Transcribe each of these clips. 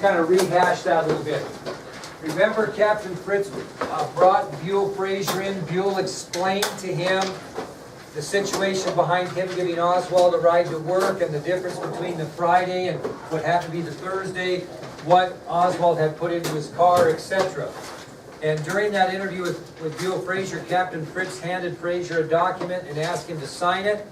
kind of rehash that a little bit. Remember, Captain Fritz brought Buell Frazier in. Buell explained to him the situation behind him giving Oswald a ride to work and the difference between the Friday and what happened to be the Thursday, what Oswald had put into his car, etc. And during that interview with Buell Frazier, Captain Fritz handed Frazier a document and asked him to sign it.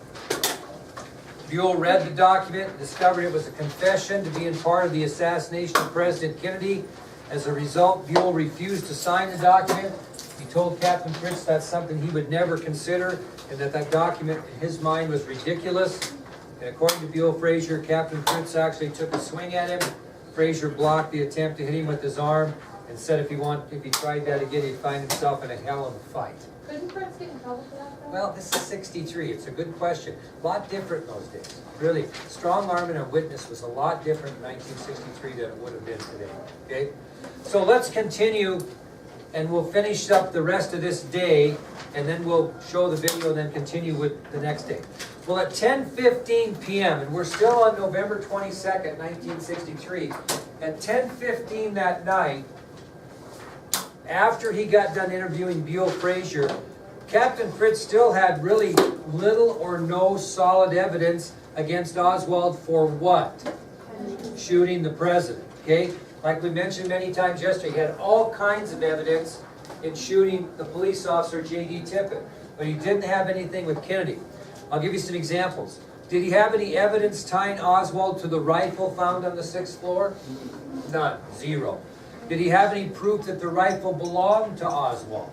Buell read the document, discovered it was a confession to being part of the assassination of President Kennedy. As a result, Buell refused to sign the document. He told Captain Fritz that's something he would never consider and that document in his mind was ridiculous. And according to Buell Frazier, Captain Fritz actually took a swing at him. Frazier blocked the attempt to hit him with his arm and said if he tried that again, he'd find himself in a hell of a fight. Couldn't Fritz get in trouble for that, though? Well, this is 63. It's a good question. A lot different in those days. Really, strong arming a witness was a lot different in 1963 than it would have been today. Okay? So let's continue, and we'll finish up the rest of this day, and then we'll show the video and then continue with the next day. Well, at 10:15 p.m., and we're still on November 22nd, 1963, at 10:15 that night, after he got done interviewing Buell Frazier, Captain Fritz still had really little or no solid evidence against Oswald for what? Shooting the president, okay? Like we mentioned many times yesterday, he had all kinds of evidence in shooting the police officer, J.D. Tippit, but he didn't have anything with Kennedy. I'll give you some examples. Did he have any evidence tying Oswald to the rifle found on the 6th floor? None, zero. Did he have any proof that the rifle belonged to Oswald?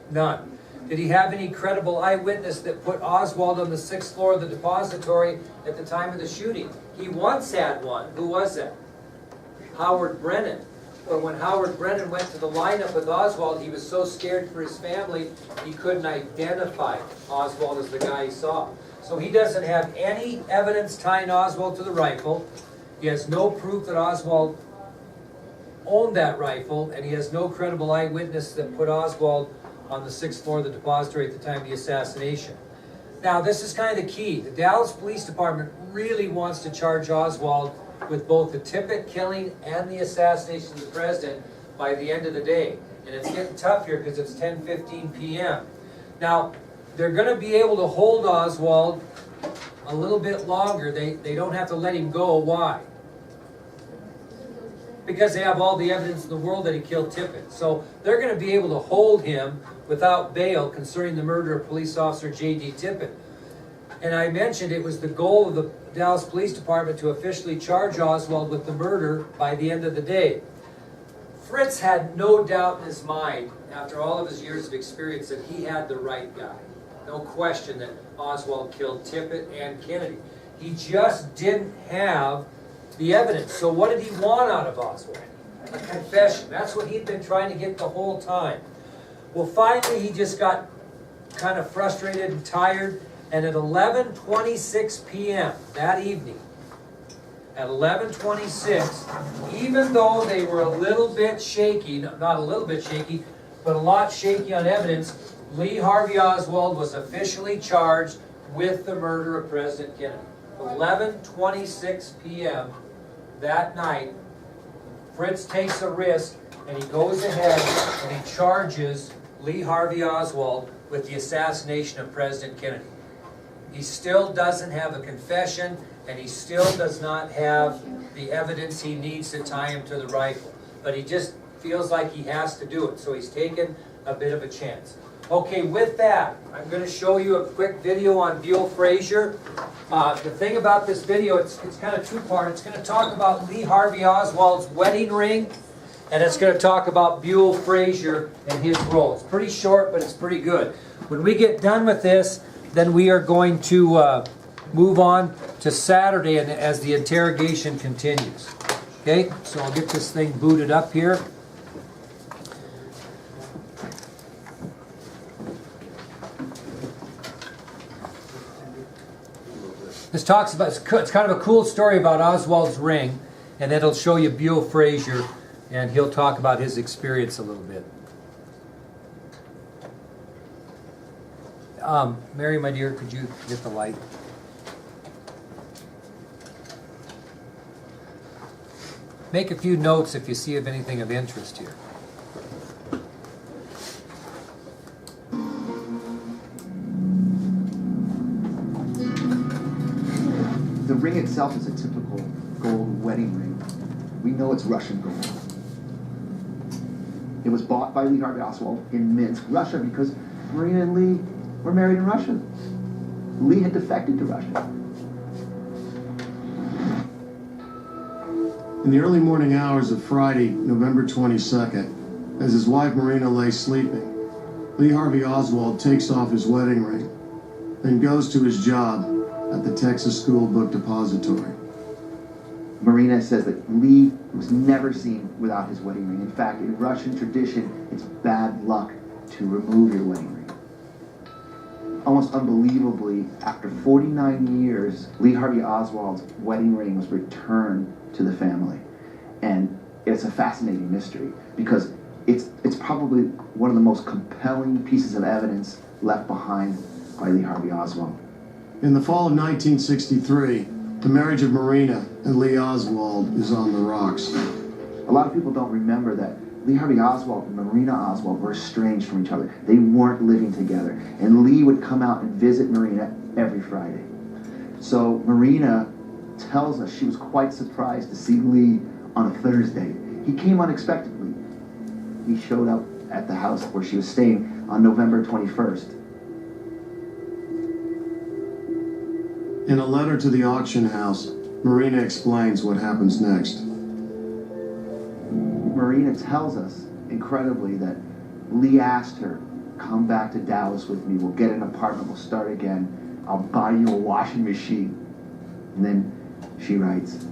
None. Did he have any credible eyewitness that put Oswald on the 6th floor of the depository at the time of the shooting? He once had one. Who was that? Howard Brennan. But when Howard Brennan went to the lineup with Oswald, he was so scared for his family, he couldn't identify Oswald as the guy he saw. So he doesn't have any evidence tying Oswald to the rifle. He has no proof that Oswald owned that rifle, and he has no credible eyewitness that put Oswald on the 6th floor of the depository at the time of the assassination. Now, this is kind of the key. The Dallas Police Department really wants to charge Oswald with both the Tippit killing and the assassination of the president by the end of the day. And it's getting tough here because it's 10:15 p.m. Now, they're going to be able to hold Oswald a little bit longer. They don't have to let him go. Why? Because they have all the evidence in the world that he killed Tippit. So they're going to be able to hold him without bail concerning the murder of police officer J.D. Tippit. And I mentioned it was the goal of the Dallas Police Department to officially charge Oswald with the murder by the end of the day. Fritz had no doubt in his mind, after all of his years of experience, that he had the right guy. No question that Oswald killed Tippit and Kennedy. He just didn't have the evidence. So what did he want out of Oswald? A confession. That's what he'd been trying to get the whole time. Well, finally he just got kind of frustrated and tired, and at 11:26 p.m. that evening, at 11:26, even though they were a little bit shaky, not a little bit shaky, but a lot shaky on evidence, Lee Harvey Oswald was officially charged with the murder of President Kennedy. 11:26 p.m. that night, Fritz takes a risk and he goes ahead and he charges Lee Harvey Oswald with the assassination of President Kennedy. He still doesn't have a confession, and he still does not have the evidence he needs to tie him to the rifle. But he just feels like he has to do it, so he's taken a bit of a chance. Okay, with that, I'm going to show you a quick video on Buell Frazier. The thing about this video, it's kind of two-part. It's going to talk about Lee Harvey Oswald's wedding ring, and it's going to talk about Buell Frazier and his role. It's pretty short, but it's pretty good. When we get done with this, then we are going to move on to Saturday and as the interrogation continues. Okay, so I'll get this thing booted up here. This talks about, it's kind of a cool story about Oswald's ring, and it'll show you Buell Frazier, and he'll talk about his experience a little bit. Mary, my dear, could you get the light? Make a few notes if you see of anything of interest here. The ring itself is a typical gold wedding ring. We know it's Russian gold. It was bought by Lee Harvey Oswald in Minsk, Russia, because Marina and Lee were married in Russia. Lee had defected to Russia. In the early morning hours of Friday, November 22nd, as his wife Marina lay sleeping, Lee Harvey Oswald takes off his wedding ring and goes to his job at the Texas School Book Depository. Marina says that Lee was never seen without his wedding ring. In fact, in Russian tradition, it's bad luck to remove your wedding ring. Almost unbelievably, after 49 years, Lee Harvey Oswald's wedding ring was returned to the family. And it's a fascinating mystery because it's probably one of the most compelling pieces of evidence left behind by Lee Harvey Oswald. In the fall of 1963, the marriage of Marina and Lee Oswald is on the rocks. A lot of people don't remember that Lee Harvey Oswald and Marina Oswald were estranged from each other. They weren't living together. And Lee would come out and visit Marina every Friday. So Marina tells us she was quite surprised to see Lee on a Thursday. He came unexpectedly. He showed up at the house where she was staying on November 21st. In a letter to the auction house, Marina explains what happens next. Marina tells us, incredibly, that Lee asked her, come back to Dallas with me, we'll get an apartment, we'll start again, I'll buy you a washing machine. And then she writes,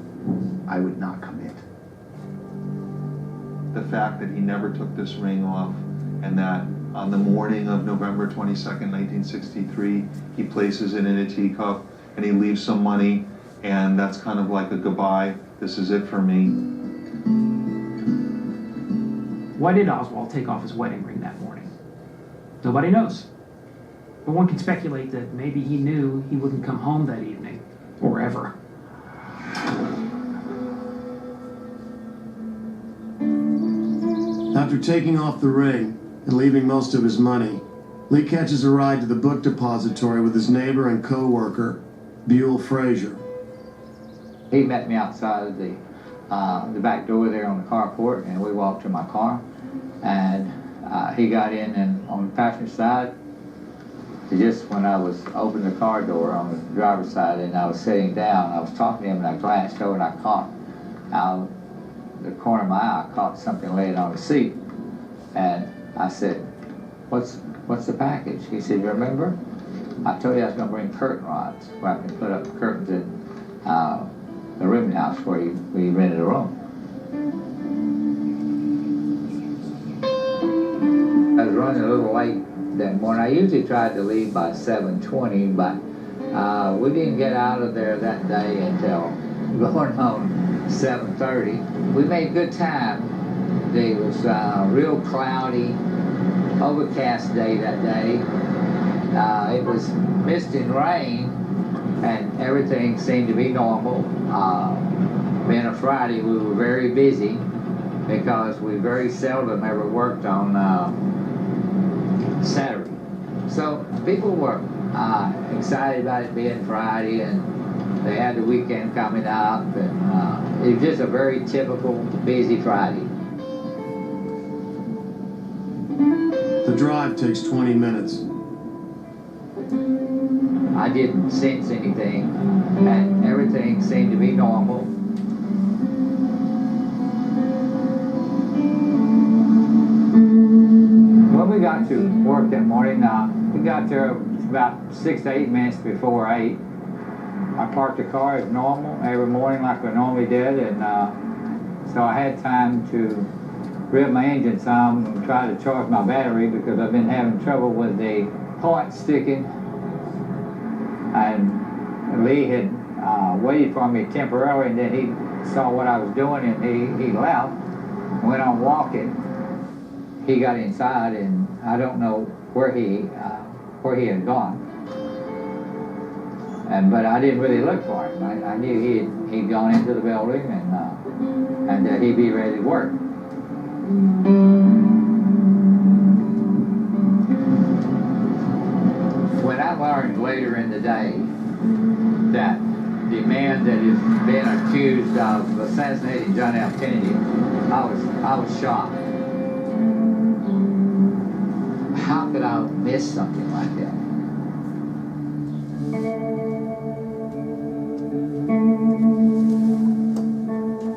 I would not commit. The fact that he never took this ring off, and that on the morning of November 22nd, 1963, he places it in a teacup, and he leaves some money, and that's kind of like a goodbye, this is it for me. Why did Oswald take off his wedding ring that morning? Nobody knows. But one can speculate that maybe he knew he wouldn't come home that evening, or ever. After taking off the ring and leaving most of his money, Lee catches a ride to the book depository with his neighbor and co-worker, Buell Frazier. He met me outside of the back door there on the carport, and we walked to my car, and he got in and on the passenger side. Just when I was opening the car door on the driver's side and I was sitting down, I was talking to him and I glanced over and I caught out the corner of my eye, I caught something laying on the seat, and I said, what's the package? He said, you remember? I told you I was going to bring curtain rods where I can put up curtains in the rooming house where we rented a room. I was running a little late that morning. I usually tried to leave by 7:20, but we didn't get out of there that day until going on 7:30. We made good time. It was a real cloudy, overcast day that day. It was mist and rain, and everything seemed to be normal. Being a Friday, we were very busy because we very seldom ever worked on Saturday. So people were excited about it being Friday, and they had the weekend coming up, and it was just a very typical busy Friday. The drive takes 20 minutes. I didn't sense anything, and everything seemed to be normal. When we got to work that morning, we got there about 6 to 8 minutes before 8. I parked the car as normal every morning like I normally did, and so I had time to rev my engine some and try to charge my battery because I've been having trouble with the point sticking. And Lee had waited for me temporarily, and then he saw what I was doing, and he left, went on walking. He got inside, and I don't know where he had gone. But I didn't really look for him. I knew he'd gone into the building, and and he'd be ready to work. When I learned later in the day that the man that is being accused of assassinating John F. Kennedy, I was shocked. How could I miss something like that?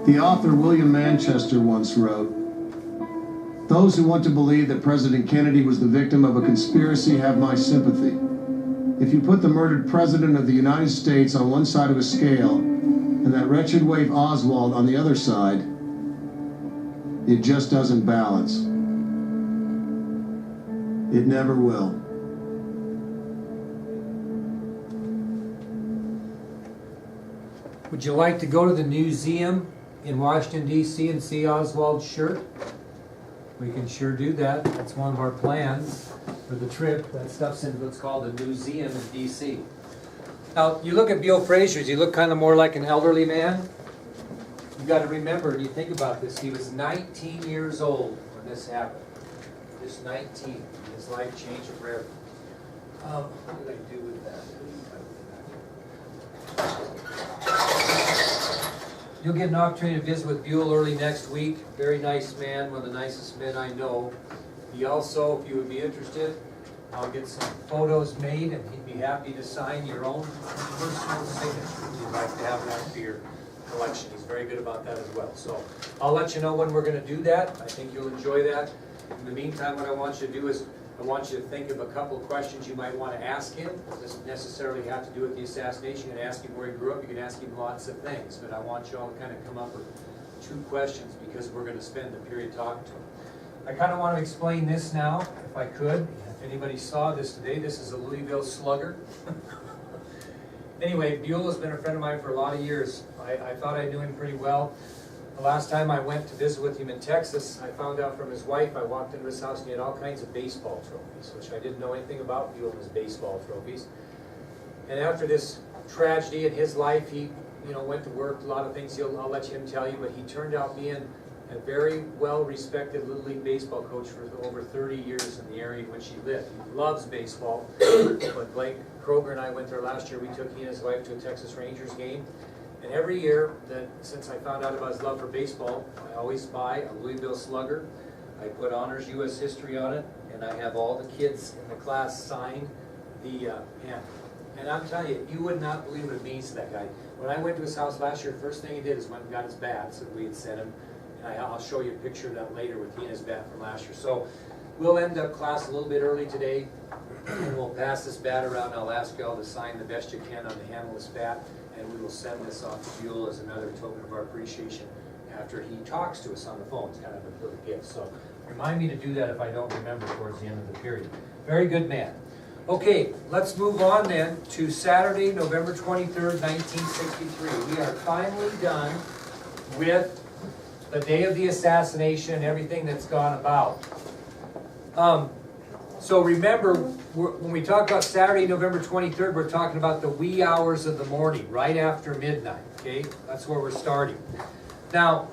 The author William Manchester once wrote, "Those who want to believe that President Kennedy was the victim of a conspiracy have my sympathy. If you put the murdered President of the United States on one side of a scale and that wretched waif Oswald on the other side, it just doesn't balance. It never will." Would you like to go to the museum in Washington, D.C. and see Oswald's shirt? We can sure do that. That's one of our plans for the trip. That stuff's in what's called the museum in D.C. Now, you look at Bill Fraser, does he look kind of more like an elderly man? You got to remember, when you think about this, he was 19 years old when this happened. Just 19. His life changed forever. What did I do with that? You'll get an opportunity to visit with Buell early next week. Very nice man, one of the nicest men I know. He also, if you would be interested, I'll get some photos made and he'd be happy to sign your own personal signature if you'd like to have that for your collection. He's very good about that as well. So I'll let you know when we're going to do that. I think you'll enjoy that. In the meantime, what I want you to do is I want you to think of a couple of questions you might want to ask him. It doesn't necessarily have to do with the assassination. You can ask him where he grew up. You can ask him lots of things. But I want you all to kind of come up with 2 questions because we're going to spend the period talking to him. I kind of want to explain this now, if I could. If anybody saw this today, this is a Louisville Slugger. Anyway, Buell has been a friend of mine for a lot of years. I thought I knew him pretty well. The last time I went to visit with him in Texas, I found out from his wife, I walked into his house and he had all kinds of baseball trophies, which I didn't know anything about. Buell and his baseball trophies. And after this tragedy in his life, he went to work, a lot of things I'll let him tell you, but he turned out being a very well-respected Little League baseball coach for over 30 years in the area in which he lived. He loves baseball. When Blake Kroger and I went there last year, we took he and his wife to a Texas Rangers game. And every year, since I found out about his love for baseball, I always buy a Louisville Slugger. I put Honors U.S. History on it, and I have all the kids in the class sign the pen. And I'm telling you, you would not believe what it means to that guy. When I went to his house last year, the first thing he did is went and got his bat that we had sent him. And I'll show you a picture of that later with he and his bat from last year. So we'll end up class a little bit early today, and we'll pass this bat around. I'll ask you all to sign the best you can on the handle of this bat. And we will send this off to Buell as another token of our appreciation after he talks to us on the phone. It's kind of a little gift. So remind me to do that if I don't remember towards the end of the period. Very good man. Okay, let's move on then to Saturday, November 23rd, 1963. We are finally done with the day of the assassination and everything that's gone about. So remember, when we talk about Saturday, November 23rd, we're talking about the wee hours of the morning, right after midnight, okay? That's where we're starting. Now,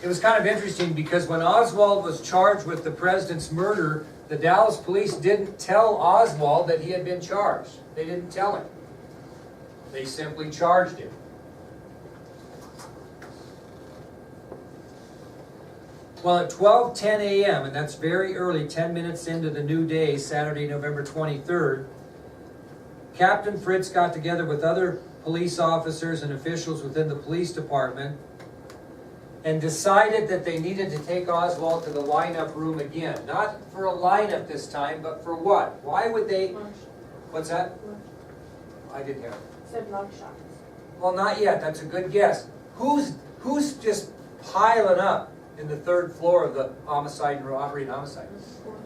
it was kind of interesting because when Oswald was charged with the president's murder, the Dallas police didn't tell Oswald that he had been charged. They didn't tell him. They simply charged him. Well, at 12:10 a.m., and that's very early, 10 minutes into the new day, Saturday, November 23rd, Captain Fritz got together with other police officers and officials within the police department and decided that they needed to take Oswald to the lineup room again. Not for a lineup this time, but for what? Why would they? Lunch. What's that? Lunch. I didn't hear it. Said mug shots. Well, not yet. That's a good guess. Who's just piling up in the 3rd floor of the homicide and robbery and homicide?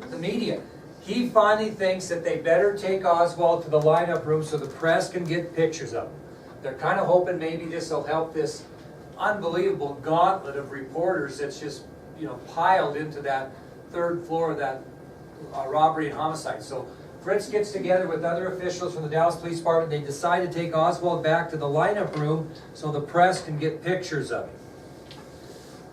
The media. He finally thinks that they better take Oswald to the lineup room so the press can get pictures of him. They're kind of hoping maybe this will help this unbelievable gauntlet of reporters that's just, piled into that 3rd floor of that robbery and homicide. So Fritz gets together with other officials from the Dallas Police Department. They decide to take Oswald back to the lineup room so the press can get pictures of him.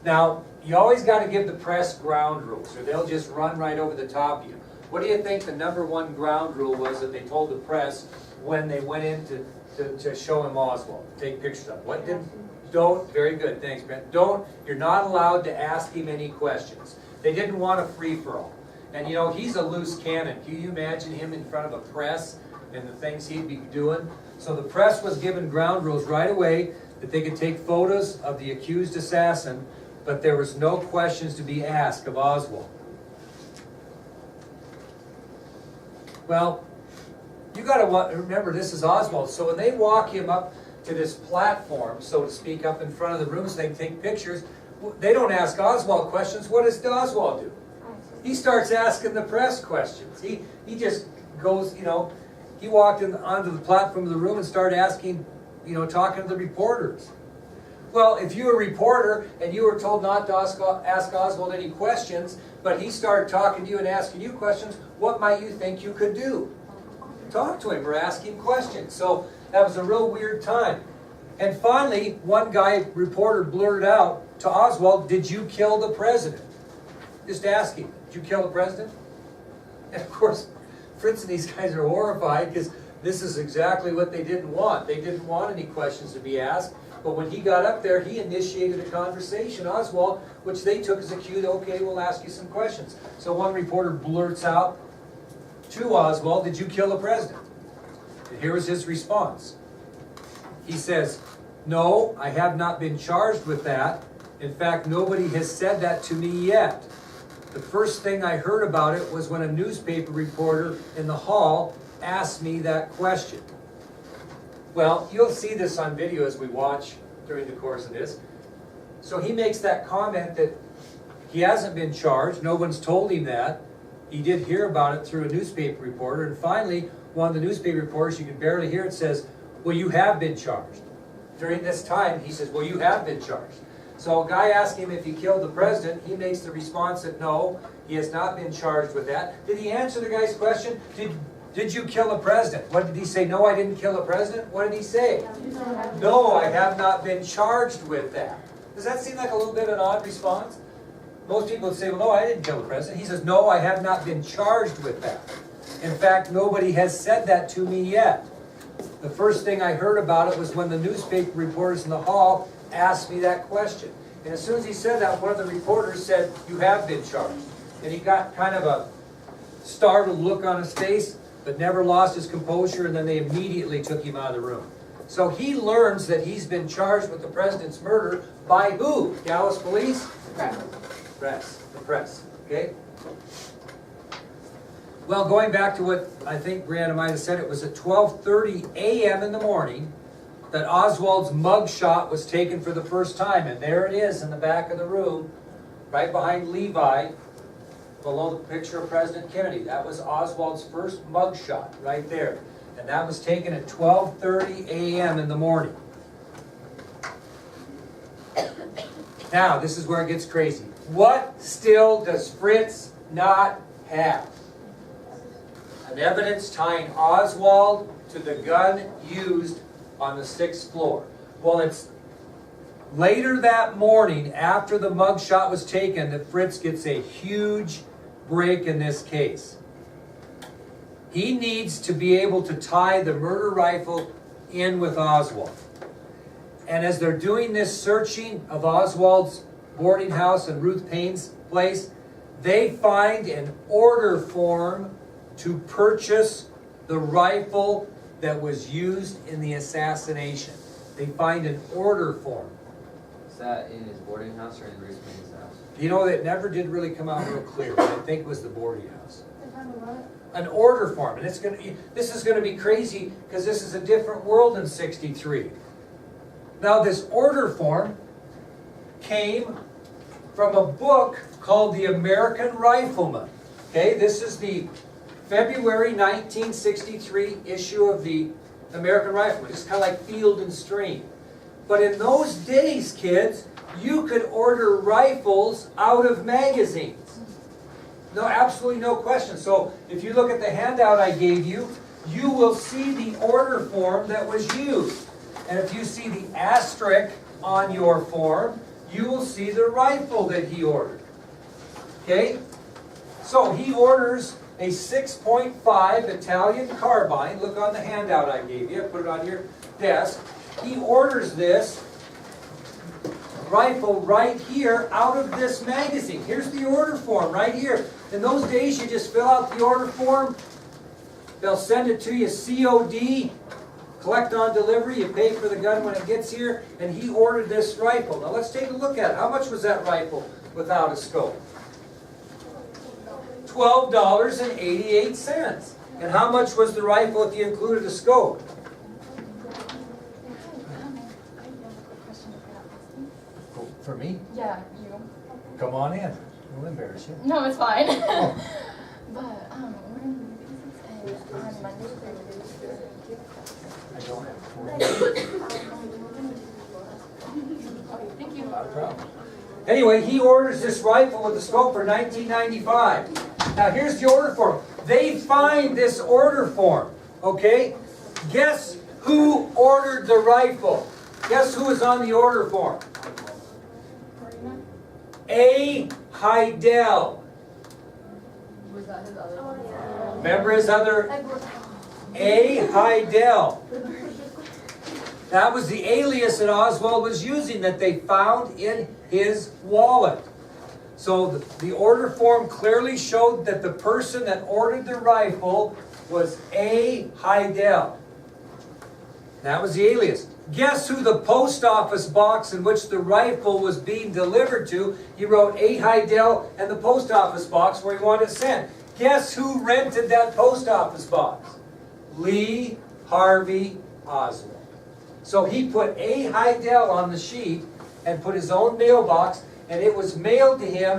Now, you always gotta give the press ground rules, or they'll just run right over the top of you. What do you think the #1 ground rule was that they told the press when they went in to show him Oswald, take pictures of him? What did, don't, very good, thanks Brent, you're not allowed to ask him any questions. They didn't want a free-for-all. And you know, he's a loose cannon. Can you imagine him in front of a press and the things he'd be doing? So the press was given ground rules right away that they could take photos of the accused assassin, but there was no questions to be asked of Oswald. Well, you gotta remember this is Oswald. So when they walk him up to this platform, so to speak, up in front of the room so they can take pictures, they don't ask Oswald questions. What does Oswald do? He starts asking the press questions. He just goes, you know, he walked onto the platform of the room and started asking, you know, talking to the reporters. Well, if you're a reporter and you were told not to ask Oswald any questions, but he started talking to you and asking you questions, what might you think you could do? Talk to him or ask him questions. So that was a real weird time. And finally, one reporter blurted out to Oswald, "Did you kill the president?" Just ask him, "Did you kill the president?" And of course, Fritz and these guys are horrified because this is exactly what they didn't want. They didn't want any questions to be asked. But when he got up there, he initiated a conversation, Oswald, which they took as a cue to, okay, we'll ask you some questions. So one reporter blurts out to Oswald, "Did you kill the president?" And here was his response. He says, "No, I have not been charged with that. In fact, nobody has said that to me yet. The first thing I heard about it was when a newspaper reporter in the hall asked me that question." Well, you'll see this on video as we watch during the course of this. So he makes that comment that he hasn't been charged, no one's told him that. He did hear about it through a newspaper reporter, and finally, one of the newspaper reporters, you can barely hear it, says, "Well, you have been charged." During this time, he says, "Well, you have been charged." So a guy asked him if he killed the president. He makes the response that no, he has not been charged with that. Did he answer the guy's question? Did you kill the president? What did he say? "No, I didn't kill the president." What did he say? "No, I have not been charged with that." Does that seem like a little bit of an odd response? Most people would say, "Well, no, I didn't kill the president." He says, "No, I have not been charged with that. In fact, nobody has said that to me yet. The first thing I heard about it was when the newspaper reporters in the hall asked me that question." And as soon as he said that, one of the reporters said, "You have been charged." And he got kind of a startled look on his face, but never lost his composure, and then they immediately took him out of the room. So he learns that he's been charged with the president's murder by who? Dallas police? Press. The press. Okay? Well, going back to what I think Brianna might have said, it was at 12:30 a.m. in the morning that Oswald's mugshot was taken for the first time. And there it is in the back of the room, right behind Levi, below the picture of President Kennedy. That was Oswald's first mugshot right there. And that was taken at 12:30 a.m. in the morning. Now, this is where it gets crazy. What still does Fritz not have? An evidence tying Oswald to the gun used on the 6th floor. Well, it's later that morning, after the mugshot was taken, that Fritz gets a huge break in this case. He needs to be able to tie the murder rifle in with Oswald. And as they're doing this searching of Oswald's boarding house and Ruth Payne's place, they find an order form to purchase the rifle that was used in the assassination. They find an order form. Is that in his boarding house or in Ruth Payne's house? You know, it never did really come out real clear, but I think it was the boarding house. An order form, and this is gonna be crazy because this is a different world in '63. Now, this order form came from a book called The American Rifleman. Okay, this is the February 1963 issue of the American Rifleman. It's kind of like Field and Stream. But in those days, kids, you could order rifles out of magazines. No, absolutely no question. So if you look at the handout I gave you, you will see the order form that was used. And if you see the asterisk on your form, you will see the rifle that he ordered. Okay? So he orders a 6.5 Italian carbine. Look on the handout I gave you, put it on your desk. He orders this rifle right here out of this magazine. Here's the order form right here. In those days, you just fill out the order form. They'll send it to you COD, collect on delivery. You pay for the gun when it gets here. And he ordered this rifle. Now let's take a look at it. How much was that rifle without a scope? $12.88. And how much was the rifle if you included a scope? For me? Yeah, you. Come on in. We'll embarrass you. No, it's fine. Oh. But, we're gonna be on Monday, I don't have Thank you. Not a problem. Anyway, he orders this rifle with the scope for $19.95. Now here's the order form. They find this order form, okay? Guess who ordered the rifle? Guess who is on the order form? A. Heidel. Was that his other one? Remember his other? A. Heidel. That was the alias that Oswald was using that they found in his wallet. So the order form clearly showed that the person that ordered the rifle was A. Heidel. That was the alias. Guess who the post office box in which the rifle was being delivered to? He wrote A. Heidel and the post office box where he wanted it sent. Guess who rented that post office box? Lee Harvey Oswald. So he put A. Heidel on the sheet and put his own mailbox, and it was mailed to him